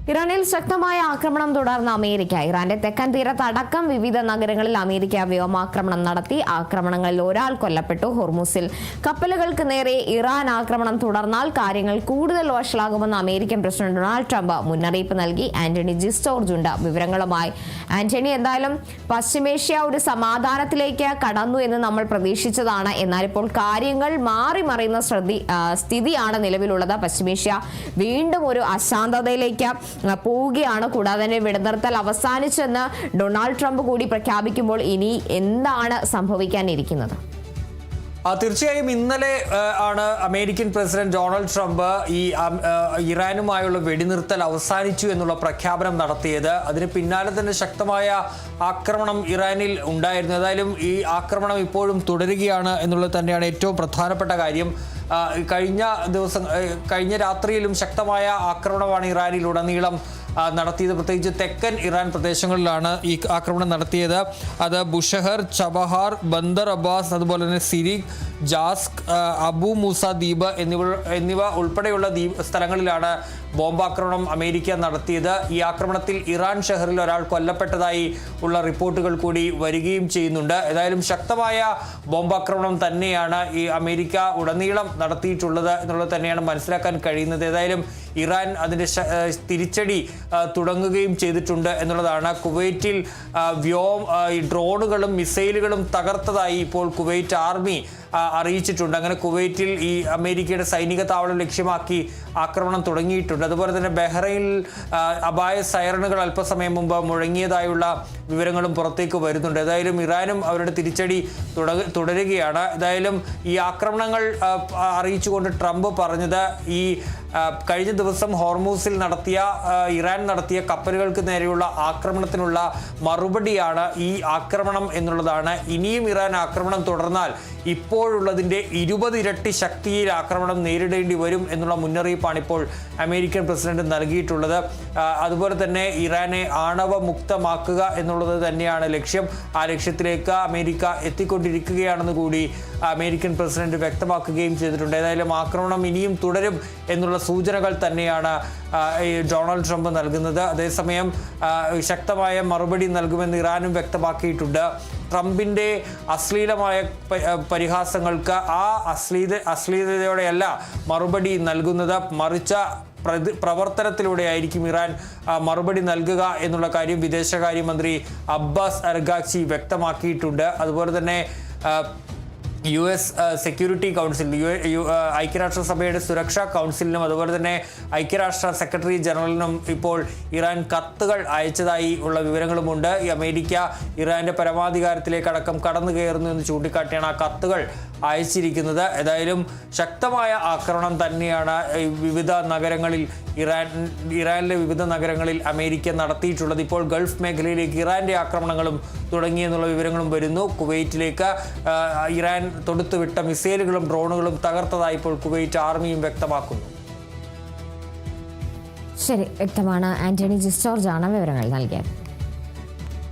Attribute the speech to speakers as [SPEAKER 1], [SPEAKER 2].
[SPEAKER 1] ഇറാനിൽ ശക്തമായ ആക്രമണം തുടർന്ന അമേരിക്ക. ഇറാന്റെ തെക്കൻ തീരത്തടക്കം വിവിധ നഗരങ്ങളിൽ അമേരിക്ക വ്യോമാക്രമണം നടത്തി. ആക്രമണങ്ങളിൽ ഒരാൾ കൊല്ലപ്പെട്ടു. ഹോർമുസിൽ കപ്പലുകൾക്ക് നേരെ ഇറാൻ ആക്രമണം തുടർന്നാൽ കാര്യങ്ങൾ കൂടുതൽ വഷളാകുമെന്ന് അമേരിക്കൻ പ്രസിഡന്റ് ഡൊണാൾഡ് ട്രംപ് മുന്നറിയിപ്പ് നൽകി. ആന്റണി ജിസ്റ്റോർജ് ഉണ്ട് വിവരങ്ങളുമായി. ആന്റണി, എന്തായാലും പശ്ചിമേഷ്യ ഒരു സമാധാനത്തിലേക്ക് കടന്നു എന്ന് നമ്മൾ പ്രതീക്ഷിച്ചതാണ്. എന്നാൽ ഇപ്പോൾ കാര്യങ്ങൾ മാറി മറിയുന്ന സ്ഥിതിയാണ് നിലവിലുള്ളത്. പശ്ചിമേഷ്യ വീണ്ടും ഒരു അശാന്തതയിലേക്ക് പോവുകയാണ്. കൂടാതെ തന്നെ വെടിനിർത്തൽ അവസാനിച്ചെന്ന് ഡൊണാൾഡ് ട്രംപ് കൂടി പ്രഖ്യാപിക്കുമ്പോൾ ഇനി എന്താണ് സംഭവിക്കാനിരിക്കുന്നത്?
[SPEAKER 2] തീർച്ചയായും ഇന്നലെ ആണ് അമേരിക്കൻ പ്രസിഡന്റ് ഡൊണാൾഡ് ട്രംപ് ഈ ഇറാനുമായുള്ള വെടിനിർത്തൽ അവസാനിച്ചു എന്നുള്ള പ്രഖ്യാപനം നടത്തിയത്. അതിന് പിന്നാലെ തന്നെ ശക്തമായ ആക്രമണം ഇറാനിൽ ഉണ്ടായിരുന്നു. ഏതായാലും ഈ ആക്രമണം ഇപ്പോഴും തുടരുകയാണ് എന്നുള്ളത് തന്നെയാണ് ഏറ്റവും പ്രധാനപ്പെട്ട കാര്യം. കഴിഞ്ഞ രാത്രിയിലും ശക്തമായ ആക്രമണമാണ് ഇറാനിലുടനീളം നടത്തിയത്. പ്രത്യേകിച്ച് തെക്കൻ ഇറാൻ പ്രദേശങ്ങളിലാണ് ഈ ആക്രമണം നടത്തിയത്. അത് ബുഷഹർ, ചബഹാർ, ബന്ദർ അബ്ബാസ്, അതുപോലെ തന്നെ സിരിക്, ജാസ്ക്, അബു മൂസ ദ്വീപ് എന്നിവ ഉൾപ്പെടെയുള്ള സ്ഥലങ്ങളിലാണ് ബോംബാക്രമണം അമേരിക്ക നടത്തിയത്. ഈ ആക്രമണത്തിൽ ഇറാൻ ഷഹറിൽ ഒരാൾ കൊല്ലപ്പെട്ടതായി ഉള്ള റിപ്പോർട്ടുകൾ കൂടി വരികയും ചെയ്യുന്നുണ്ട്. ഏതായാലും ശക്തമായ ബോംബാക്രമണം തന്നെയാണ് ഈ അമേരിക്ക ഉടനീളം നടത്തിയിട്ടുള്ളത് എന്നുള്ളത് തന്നെയാണ് മനസ്സിലാക്കാൻ കഴിയുന്നത്. ഏതായാലും ഇറാൻ അതിൻ്റെ തിരിച്ചടി തുടങ്ങുകയും ചെയ്തിട്ടുണ്ട് എന്നുള്ളതാണ്. കുവൈറ്റിൽ ഡ്രോണുകളും മിസൈലുകളും തകർത്തതായി ഇപ്പോൾ കുവൈറ്റ് ആർമി അറിയിച്ചിട്ടുണ്ട്. അങ്ങനെ കുവൈറ്റിൽ ഈ അമേരിക്കയുടെ സൈനിക താവളം ലക്ഷ്യമാക്കി ആക്രമണം തുടങ്ങിയിട്ടുണ്ട്. അതുപോലെ തന്നെ ബഹ്റൈനിൽ അപായ സൈറണുകൾ അല്പസമയം മുമ്പ് മുഴങ്ങിയതായുള്ള വിവരങ്ങളും പുറത്തേക്ക് വരുന്നുണ്ട്. ഏതായാലും ഇറാനും അവരുടെ തിരിച്ചടി തുടരുകയാണ്. ഏതായാലും ഈ ആക്രമണങ്ങൾ അറിയിച്ചുകൊണ്ട് ട്രംപ് പറഞ്ഞത് ഈ കഴിഞ്ഞ ദിവസം ഹോർമൂസിൽ ഇറാൻ നടത്തിയ കപ്പലുകൾക്ക് നേരെയുള്ള ആക്രമണത്തിനുള്ള മറുപടിയാണ് ഈ ആക്രമണം എന്നുള്ളതാണ്. ഇനിയും ഇറാൻ ആക്രമണം തുടർന്നാൽ ഇപ്പോഴുള്ളതിൻ്റെ 20 ഇരട്ടി ശക്തിയിൽ ആക്രമണം നേരിടേണ്ടി വരും എന്നുള്ള മുന്നറിയിപ്പാണ് ഇപ്പോൾ അമേരിക്കൻ പ്രസിഡന്റ് നൽകിയിട്ടുള്ളത്. അതുപോലെ തന്നെ ഇറാനെ ആണവ മുക്തമാക്കുക എന്നുള്ളത് തന്നെയാണ് ലക്ഷ്യം. ആ ലക്ഷ്യത്തിലേക്ക് അമേരിക്ക എത്തിക്കൊണ്ടിരിക്കുകയാണെന്ന് കൂടി അമേരിക്കൻ പ്രസിഡന്റ് വ്യക്തമാക്കുകയും ചെയ്തിട്ടുണ്ട്. ഏതായാലും ആക്രമണം ഇനിയും തുടരും എന്നുള്ള സൂചനകൾ തന്നെയാണ് ഡൊണാൾഡ് ട്രംപ് നൽകുന്നത്. അതേസമയം ശക്തമായ മറുപടി നൽകുമെന്ന് ഇറാനും വ്യക്തമാക്കിയിട്ടുണ്ട്. ട്രംപിൻ്റെ അശ്ലീലമായ പരിഹാസങ്ങൾക്ക് ആ അശ്ലീലതയോടെയല്ല മറുപടി നൽകുന്നത്, മറിച്ച പ്രവർത്തനത്തിലൂടെയായിരിക്കും ഇറാൻ മറുപടി നൽകുക എന്നുള്ള കാര്യം വിദേശകാര്യമന്ത്രി അബ്ബാസ് അർഗാച്ചി വ്യക്തമാക്കിയിട്ടുണ്ട്. അതുപോലെ തന്നെ US സെക്യൂരിറ്റി കൗൺസിൽ, ഐക്യരാഷ്ട്രസഭയുടെ സുരക്ഷാ കൗൺസിലിനും അതുപോലെ തന്നെ ഐക്യരാഷ്ട്ര സെക്രട്ടറി ജനറലിനും ഇപ്പോൾ ഇറാൻ കത്തുകൾ അയച്ചതായി ഉള്ള വിവരങ്ങളുമുണ്ട്. ഈ അമേരിക്ക ഇറാന്റെ പരമാധികാരത്തിലേക്കടക്കം കടന്നു കയറുന്നു എന്ന് ചൂണ്ടിക്കാട്ടിയാണ് ആ കത്തുകൾ അയച്ചിരിക്കുന്നത്. ഏതായാലും ശക്തമായ ആക്രമണം തന്നെയാണ് വിവിധ നഗരങ്ങളിൽ ഇറാനിലെ വിവിധ നഗരങ്ങളിൽ അമേരിക്ക നടത്തിയിട്ടുള്ളത്. ഇപ്പോൾ ഗൾഫ് മേഖലയിലേക്ക് ഇറാന്റെ ആക്രമണങ്ങളും തുടങ്ങിയെന്നുള്ള വിവരങ്ങളും വരുന്നു. കുവൈറ്റിലേക്ക് ഇറാൻ തൊടുത്തുവിട്ട മിസൈലുകളും ഡ്രോണുകളും തകർത്തതായി ഇപ്പോൾ കുവൈറ്റ് ആർമിയും വ്യക്തമാക്കുന്നു.
[SPEAKER 1] ശരി, വ്യക്തമാണ്. ആന്റണി ജിസ്റ്റോർജ് ആണ് വിവരങ്ങൾ നൽകിയത്.